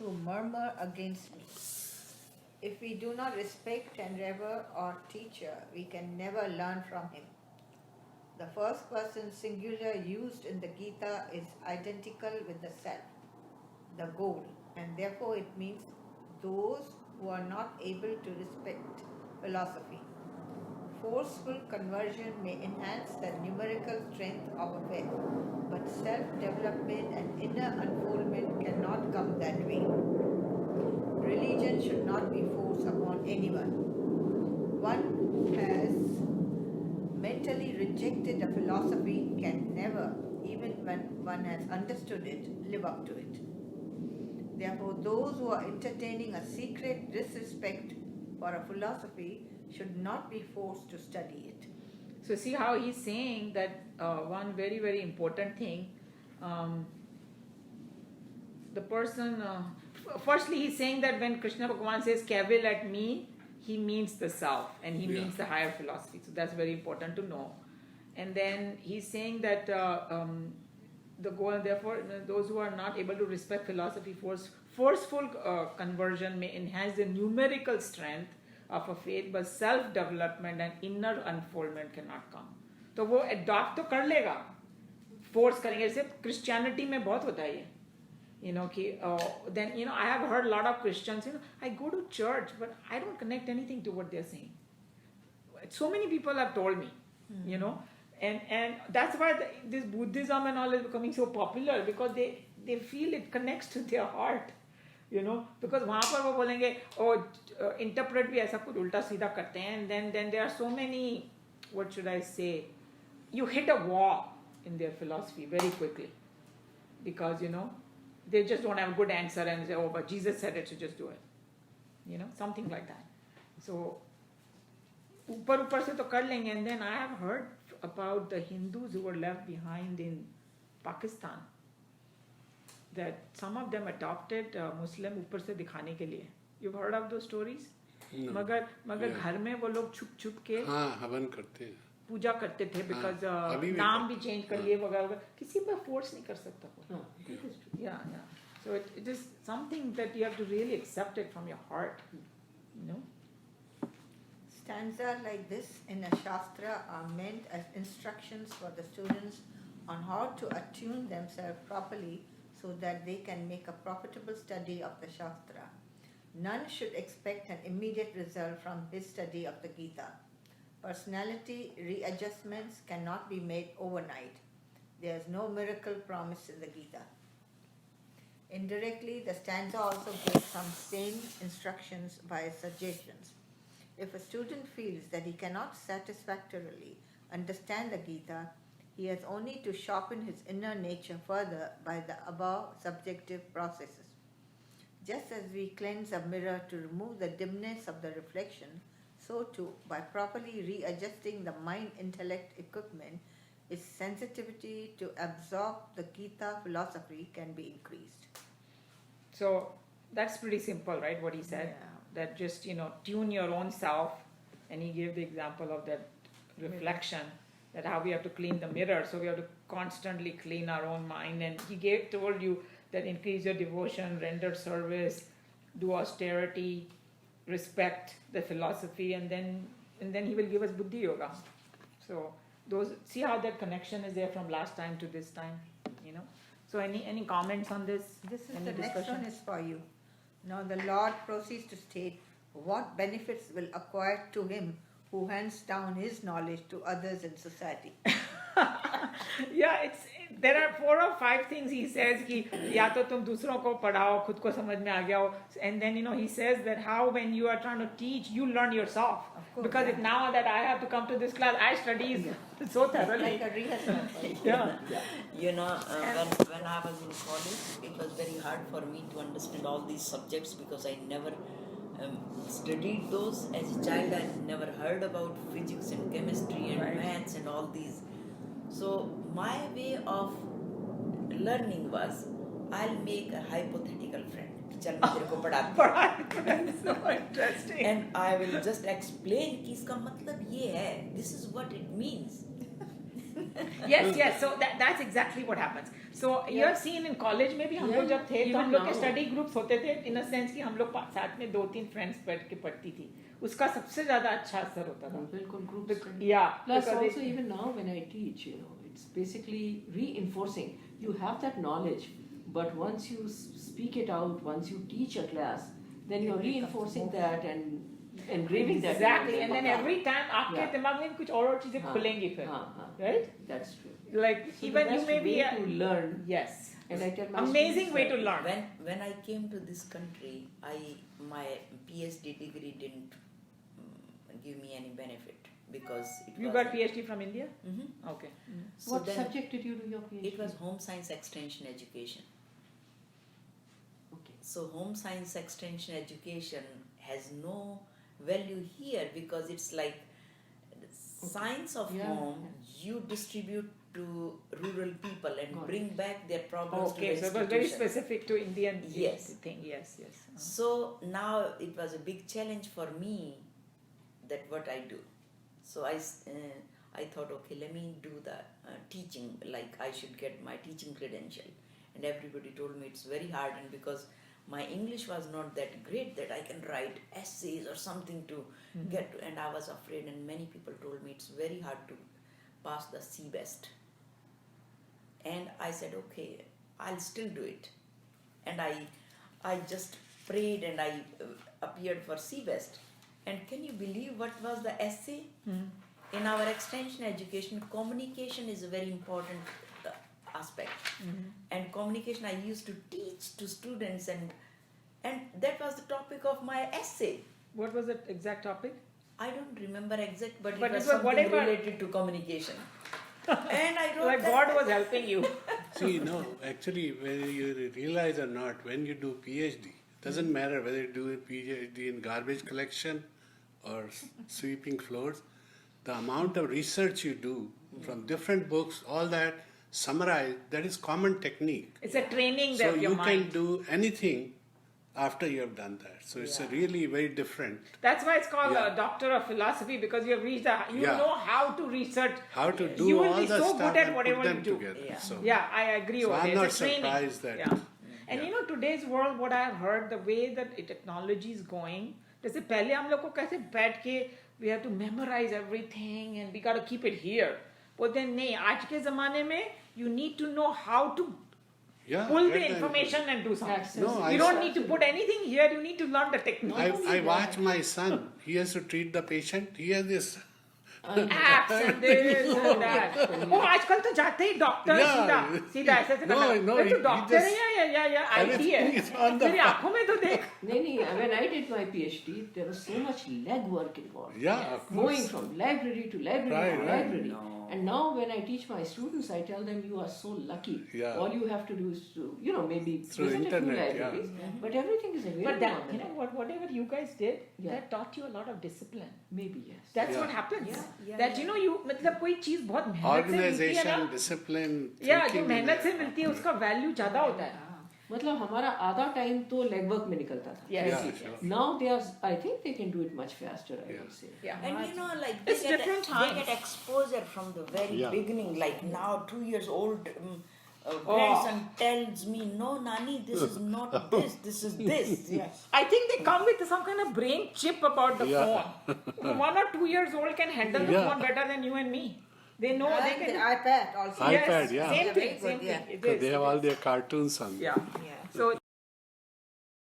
who murmur against me. If we do not respect and revere our teacher, we can never learn from him. The first person singular used in the Gita is identical with the self, the goal, and therefore it means those who are not able to respect philosophy. Forceful conversion may enhance the numerical strength of a faith, but self-development and inner unfoldment cannot come that way. Religion should not be forced upon anyone. One who has mentally rejected a philosophy can never, even when one has understood it, live up to it. Therefore, those who are entertaining a secret disrespect for a philosophy should not be forced to study it. So see how he's saying that one very, very important thing. The person, firstly he's saying that when Krishna Bhagavan says cavil at me, he means the self and he means the higher philosophy. So that's very important to know. And then he's saying that the goal, therefore, those who are not able to respect philosophy, forceful conversion may enhance the numerical strength of a faith, but self-development and inner unfoldment cannot come. तो वो adopt तो कर लेगा, force करेंगे. जैसे Christianity में बहुत होता है ये. Then I have heard a lot of Christians, I go to church, but I don't connect anything to what they're saying. So many people have told me, and that's why this Buddhism and all is becoming so popular, because they feel it connects to their heart, because वहाँ पर वो बोलेंगे interpret भी ऐसा कुछ उल्टा सीधा करते हैं, and then there are so many, what should I say, you hit a wall in their philosophy very quickly, because they just don't have a good answer and say, but Jesus said it, so just do it. Something like that. So, ऊपर से तो कर लेंगे. And then I have heard about the Hindus who were left behind in Pakistan, that some of them adopted Muslim ऊपर से दिखाने के लिए. You've heard of those stories? No. मगर घर में वो लोग छुप के हवन करते हैं, पूजा करते थे, because नाम भी चेंज कर लिए वगैरह, किसी पर फोर्स नहीं कर सकता. Yeah. So it is something that you have to really accept it from your heart. Stanza like this in a Shastra are meant as instructions for the students on how to attune themselves properly so that they can make a profitable study of the Shastra. None should expect an immediate result from his study of the Gita. Personality readjustments cannot be made overnight. There is no miracle promised in the Gita. Indirectly, the stanza also gives some sane instructions by suggestions. If a student feels that he cannot satisfactorily understand the Gita, he has only to sharpen his inner nature further by the above subjective processes. Just as we cleanse a mirror to remove the dimness of the reflection, so too, by properly readjusting the mind-intellect equipment, its sensitivity to absorb the Gita philosophy can be increased. So that's pretty simple, right, what he said? Yeah. That just, tune your own self. And he gave the example of that reflection, that how we have to clean the mirror. So we have to constantly clean our own mind. And he told you that increase your devotion, render service, do austerity, respect the philosophy, and then he will give us buddhi yoga. So see how that connection is there from last time to this time, So any comments on this? This is the next one is for you. Now the Lord proceeds to state what benefits will acquire to him who hands down his knowledge to others in society. Yeah, there are 4 or 5 things he says कि या तो तुम दूसरों को पढ़ाओ, खुद को समझ में आ गया हो, and then he says that how when you are trying to teach, you learn yourself. Because if now that I have to come to this class, I study so thoroughly. Like a rehearsal. Yeah. When I was in college, it was very hard for me to understand all these subjects because I never studied those. As a child, I never heard about physics and chemistry and maths and all these. So my way of learning was, I'll make a hypothetical friend. चल मैं तेरे को पढ़ाती So interesting. And I will just explain कि इसका मतलब ये है. This is what it means. Yes. So that's exactly what happens. So you have seen in college में भी हम लोग जब थे तो हम लोग के study groups होते थे in a sense कि हम लोग साथ में 2-3 friends बैठ के पढ़ती थी उसका सबसे ज़्यादा अच्छा असर होता था बिल्कुल group study. yeah Plus also even now when I teach, it's basically reinforcing. You have that knowledge, but once you speak it out, once you teach a class, then you're reinforcing that and engraving that. Exactly, and then every time आपके दिमाग में कुछ और चीजें खुलेंगी फिर, right? That's true. Like So even the you best may be way to learn. yes, And I tell my amazing students way to that learn. When I came to this country, my PhD degree didn't give me any benefit because You got PhD from India? Mm-hmm. Okay. So what then subject did you do your PhD? it was home science extension education. Okay. So home science extension education has no value here because it's like science of home you distribute to rural people and bring back their problems to the Okay, so it was very specific to Indian Yes. thing. Yes, yes. So now it was a big challenge for me that what I do. So I thought, okay, let me do the teaching, like I should get my teaching credential. And everybody told me it's very hard, and because my English was not that great that I can write essays or something to get to, and I was afraid, and many people told me it's very hard to pass the CBEST. And I said, okay, I'll still do it. And I just prayed and I appeared for CBEST. And can you believe what was the essay? In our extension education, communication is a very important aspect. And communication I used to teach to students, and that was the topic of my essay. What was the exact topic? I don't remember exact, but But it was it was something whatever- related to communication. And I wrote Like that. God was helping you. See, no, actually, whether you realize or not, when you do PhD, doesn't matter whether you do a PhD in garbage collection or sweeping floors, the amount of research you do from different books, all that summarized, that is common technique. It's a training So of your you mind. can do anything after you have done that. So it's a really very different. That's why it's called Yeah. a doctor of philosophy, because you have reached you Yeah. know how to research. How to do you will all be the so stuff good at and whatever put them you do. together. Yeah. So, Yeah, I agree. so with I'm it. not It's a training. surprised that. Yeah. And yeah. you know, today's world, what I've heard, the way that technology is going, जैसे पहले हम लोग को कैसे बैठ के we have to memorize everything and we got to keep it here. But then नहीं, आज के ज़माने में you need to know how to Yeah, pull get the information and do something. That's No, You I- don't need to put anything here. You need to learn the technique. I watch my son. He has to treat the patient. He has this. Apps and this and that. वो आजकल तो जाते ही doctor Yeah. सीधा ऐसे ऐसे No, करना। no, भाई तू he डॉक्टर है just- या IT है? everything is on the मेरी आँखों में तो देख। No, when I did my PhD, there was so much legwork involved. Yeah, of course. Going from library to library Right, to right. library. No. And now when I teach my students, I tell them you are so lucky. Yeah. All you have to do is to, maybe Through visit a few internet, yeah. libraries, but everything is available But that, on the you know net. what? Whatever you guys did, Yeah. that taught you a lot of discipline. Maybe yes. That's Yeah. what happens. Yeah, That you know you मतलब कोई चीज बहुत मेहनत से मिलती है Organization, ना, discipline. या जो thinking, मेहनत से मिलती है उसका वैल्यू ज्यादा होता है. मतलब हमारा आधा टाइम तो legwork में निकलता था. Yes. Yeah, sure. Now I think they can do it much faster. I would say. Yeah. And you know, like It's different they times. get exposure from the very Yeah. beginning. Like now, 2 years old grandson tells me, "No, Nani, this is not this. This is this." Yes. I think they come with some kind of brain chip about the Yeah. phone. 1 or 2 years old can handle the Yeah. phone better than you and me. They know they And can. the iPad also. iPad, Yes, yeah. Same Yeah, thing. very Same good, yeah. thing. It Because is, they it have is. all their cartoons on. Yeah. Yeah. So